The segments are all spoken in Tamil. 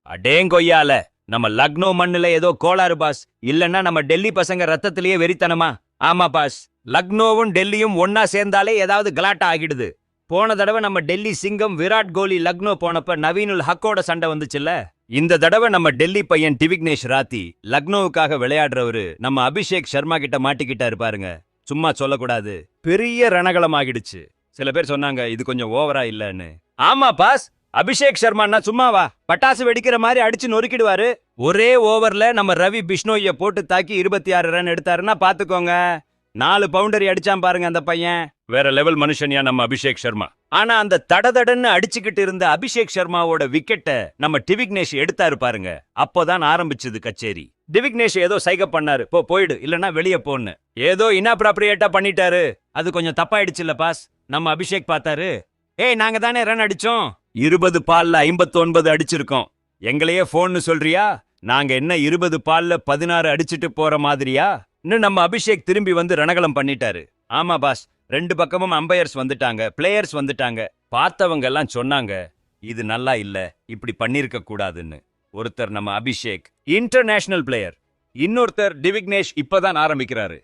அடேங்கொய்யால நம்ம லக்னோ மண்ணுல ஏதோ கோளாறு பாஸ். இல்லன்னா நம்ம டெல்லி பசங்க ரத்தத்திலேயே வெறித்தனமா. ஆமா பாஸ், லக்னோவும் டெல்லியும் ஒன்னா சேர்ந்தாலே ஏதாவது கலாட்டா ஆகிடுது. போன தடவை நம்ம டெல்லி சிங்கம் விராட் கோலி லக்னோ போனப்ப நவீனுல் ஹக்கோட சண்டை வந்துச்சுல்ல. இந்த தடவை நம்ம டெல்லி பையன் டிவிக்னேஷ் ராத்தி லக்னோவுக்காக விளையாடுறவரு நம்ம அபிஷேக் சர்மா கிட்ட மாட்டிக்கிட்டாரு பாருங்க. சும்மா சொல்லக்கூடாது, பெரிய ரணகளம் ஆகிடுச்சு. சில பேர் சொன்னாங்க இது கொஞ்சம் ஓவரா இல்லன்னு. ஆமா பாஸ், அபிஷேக் சர்மான்னா சும்மாவா? பட்டாசு வெடிக்கிற மாதிரி அடிச்சு நொறுக்கிடுவாரு. ஒரே ஓவர்ல நம்ம ரவி பிஷ்ணோய போட்டு தாக்கி 26 ரன் எடுத்தாருன்னா பாத்துக்கோங்க. 4 பவுண்டரி அடிச்சான் பாருங்க அந்த பையன். வேற லெவல் மனுஷன்யா நம்ம அபிஷேக் சர்மா. ஆனா அந்த தடதடன்னு அடிச்சுக்கிட்டு இருந்த அபிஷேக் சர்மாவோட விக்கெட்டை நம்ம டிவிக்னேஷ் எடுத்தாரு பாருங்க. அப்போதான் ஆரம்பிச்சது கச்சேரி. டிவிக்னேஷ் ஏதோ சைக பண்ணாரு, போயிடு இல்லன்னா வெளியே போன்னு. ஏதோ இன்அப்ராப்ரியேட்டா பண்ணிட்டாரு. அது கொஞ்சம் தப்பாயிடுச்சுல்ல பாஸ். நம்ம அபிஷேக் பார்த்தாரு, ஏய் நாங்க தானே ரன் அடிச்சோம், 20 பால்ல 59 அடிச்சிருக்கோம். எங்களையே போன்னு சொல்றியா? நாங்க என்ன 20 பால்ல 16 அடிச்சிட்டு போற மாதிரியா? நம்ம அபிஷேக் திரும்பி வந்து ரணகலம் பண்ணிட்டாரு. ஆமா பாஸ், 2 பக்கமும் அம்பையர்ஸ் வந்துட்டாங்க, பிளேயர்ஸ் வந்துட்டாங்க. பார்த்தவங்க எல்லாம் சொன்னாங்க இது நல்லா இல்ல, இப்படி பண்ணிருக்க கூடாதுன்னு. ஒருத்தர் நம்ம அபிஷேக் இன்டர்நேஷனல் பிளேயர், இன்னொருத்தர் டிவிக்னேஷ் இப்பதான் ஆரம்பிக்கிறாரு.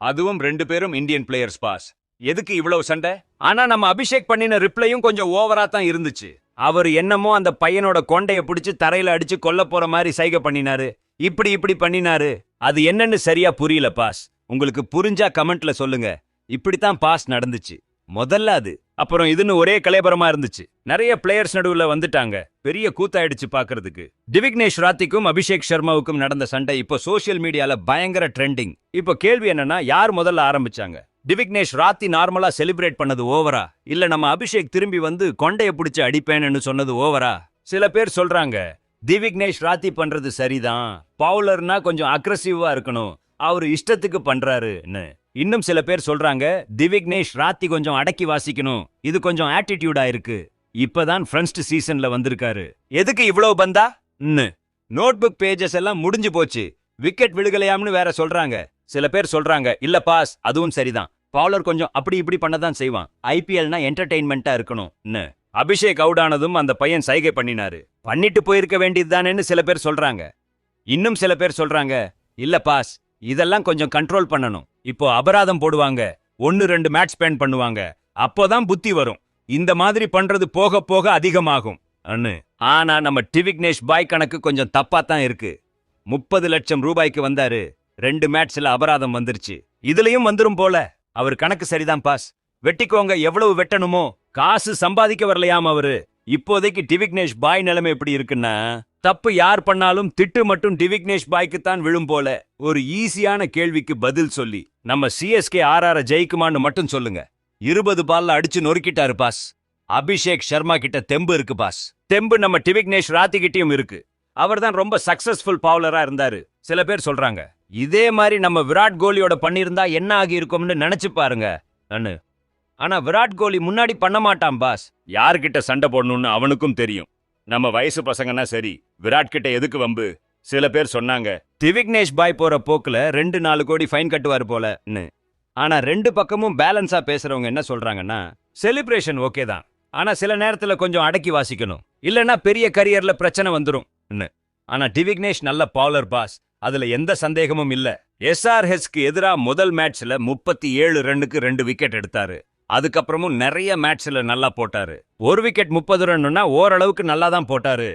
அதுவும் 2 பேரும் இந்தியன் பிளேயர்ஸ் பாஸ். எதுக்கு இவ்வளவு சண்டை? ஆனா நம்ம அபிஷேக் பண்ணின ரிப்ளையும் கொஞ்சம் ஓவரா தான் இருந்துச்சு. அவர் என்னமோ அந்த பையனோட கொண்டைய பிடிச்சு தரையில அடிச்சு கொல்ல போற மாதிரி சைகை பண்ணினாரு. இப்படி பண்ணினாரு. அது என்னன்னு சரியா புரியல பாஸ். உங்களுக்கு புரிஞ்சா கமெண்ட்ல சொல்லுங்க. இப்படித்தான் பாஸ் நடந்துச்சு முதல்ல அது. அப்புறம் இதுன்னு ஒரே கலேபரமா இருந்துச்சு. நிறைய பிளேயர்ஸ் நடுவுல வந்துட்டாங்க. பெரிய கூத்தாயிடுச்சு பாக்குறதுக்கு. டிவிக்னேஷ் ராத்திக்கும் அபிஷேக் சர்மாவுக்கும் நடந்த சண்டை இப்போ சோசியல் மீடியால பயங்கர ட்ரெண்டிங். இப்போ கேள்வி என்னன்னா, யார் முதல்ல ஆரம்பிச்சாங்க? டிவிக்னேஷ் ராத்தி நார்மலா செலிப்ரேட் பண்ணது ஓவரா, இல்ல நம்ம அபிஷேக் திரும்பி வந்து கொண்டைய பிடிச்சு அடிப்பேன்னு சொன்னது ஓவரா? சில பேர் சொல்றாங்க டிவிக்னேஷ் ராத்தி பண்றது சரிதான், பவுலர்னா கொஞ்சம் அக்ரெசிவா இருக்கணும், அவரு இஷ்டத்துக்கு பண்றாருன்னு. இன்னும் சில பேர் சொல்றாங்க டிவிக்னேஷ் ராத்தி கொஞ்சம் அடக்கி வாசிக்கணும், இது கொஞ்சம் ஆட்டிடியூடா இருக்கு, இப்பதான் ஃபர்ஸ்ட் சீசன்ல வந்திருக்காரு, எதுக்கு இவ்வளவு பந்தா? நோட்புக் பேஜஸ் எல்லாம் முடிஞ்சு போச்சு, விக்கெட் விழுகலையாம்னு வேற சொல்றாங்க. சில பேர் சொல்றாங்க இல்ல பாஸ், அதுவும் சரிதான், பவுலர் கொஞ்சம் அப்படி இப்படி பண்ணதான் செய்வான், ஐபிஎல்னா என்டர்டெயின்மெண்டா இருக்கணும். அபிஷேக் அவுட் ஆனதும் அந்த பையன் சைகை பண்ணினாரு, பண்ணிட்டு போயிருக்க வேண்டியதுதானேன்னு சில பேர் சொல்றாங்க. இன்னும் சில பேர் சொல்றாங்க இல்ல பாஸ், இதெல்லாம் கொஞ்சம் கண்ட்ரோல் பண்ணணும், இப்போ அபராதம் போடுவாங்க, 1-2 மேட்ச் ஸ்பெண்ட் பண்ணுவாங்க, அப்போதான் புத்தி வரும், இந்த மாதிரி பண்றது போக போக அதிகமாகும். ஆனா நம்ம டிவிக்னேஷ் பாய் கணக்கு கொஞ்சம் தப்பா தான் இருக்கு. 30 லட்சம் ரூபாய்க்கு வந்தாரு, 2 மேட்ச்ல அபராதம் வந்துருச்சு, இதுலயும் வந்துரும் போல. அவர் கணக்கு சரிதான் பாஸ், வெட்டிக்கோங்க, எவ்வளவு வெட்டணுமோ. காசு சம்பாதிக்க வரலையாம் அவரு. இப்போதைக்கு டிவிக்னேஷ் பாய் நிலைமை எப்படி இருக்குன்னா, தப்பு யார் பண்ணாலும் திட்டு மட்டும் டிவிக்னேஷ் பாய்க்கு தான் விழும் போல. ஒரு ஈஸியான கேள்விக்கு பதில் சொல்லி நம்ம சிஎஸ்கே ஆர்ஆர் ஜெயிக்குமான்னு மட்டும் சொல்லுங்க. 20 பால்ல அடிச்சு நொறுக்கிட்டாரு பாஸ். அபிஷேக் சர்மா கிட்ட தெம்பு இருக்கு பாஸ். தெம்பு நம்ம டிவிக்னேஷ் ராத்தி கிட்டயும் இருக்கு. அவர் தான் ரொம்ப சக்சஸ்ஃபுல் பவுலரா இருந்தாரு. சில பேர் சொல்றாங்க இதே மாதிரி நம்ம விராட் கோலியோட பண்ணிருந்தா என்ன ஆகி இருக்கும்னு நினைச்சு பாருங்க. ஆனா விராட் கோலி முன்னாடி பண்ண மாட்டான் பாஸ். யார்கிட்ட சண்டை போடணும்னு அவனுக்கும் தெரியும். நம்ம வயசு பசங்கன்னா சரி, விராட் கிட்ட எதுக்கு வம்பு? சில பேர் சொன்னாங்க டிவிக்னேஷ் பாய் போற போக்குல 2-4 கோடி ஃபைன் கட்டுவாரு போலன்னு. ஆனா 2 பக்கமும் பேலன்ஸா பேசுறவங்க என்ன சொல்றாங்கன்னா, செலிப்ரேஷன் ஓகே தான், ஆனா சில நேரத்துல கொஞ்சம் அடக்கி வாசிக்கணும், இல்லன்னா பெரிய கரியர்ல பிரச்சனை வந்துரும். ஆனா டிவிக்னேஷ் நல்ல பவுலர் பாஸ், அதுல எந்த சந்தேகமும் இல்ல. எஸ்ஆர்ஹெச்க்கு எதிரா முதல் மேட்ச்ல 37 ரன்னுக்கு 2 விக்கெட் எடுத்தாரு. அதுக்கப்புறமும் நிறைய மேட்ச்ல நல்லா போட்டாரு. ஒரு விக்கெட் 30 ரன்னா ஓரளவுக்கு நல்லா தான் போட்டாரு.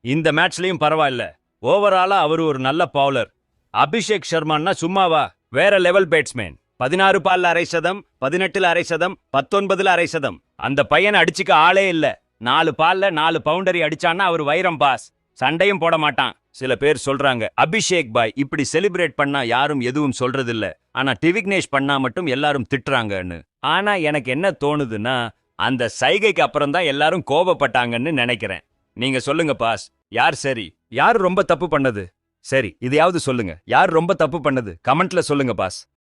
இந்த மேட்ச்லயும் பரவாயில்ல. ஓவராலா அவரு ஒரு நல்ல பவுலர். அபிஷேக் சர்மான்னா சும்மாவா, வேற லெவல் பேட்ஸ்மேன். 16 பால்ல அரை சதம், 18ல அரை சதம், 19ல அரை சதம். அந்த பையனை அடிச்சுக்க ஆளே இல்ல. 4 பால்ல 4 பவுண்டரி அடிச்சான்னா அவர் வைரம் பாஸ். சண்டையும் போட மாட்டான். சில பேர் சொல்றாங்க அபிஷேக் பாய் இப்படி செலிப்ரேட் பண்ணா யாரும் எதுவும் சொல்றதில்ல, ஆனா டிவிக்னேஷ் பண்ணா மட்டும் எல்லாரும் திட்டுறாங்கன்னு. ஆனா எனக்கு என்ன தோணுதுன்னா, அந்த சைகைக்கு அப்புறம் தான் எல்லாரும் கோபப்பட்டாங்கன்னு நினைக்கிறேன். நீங்க சொல்லுங்க பாஸ், யார் சரி, யார் ரொம்ப தப்பு பண்ணது? சரி, இதையாவது சொல்லுங்க, யார் ரொம்ப தப்பு பண்ணது? கமெண்ட்ல சொல்லுங்க பாஸ்.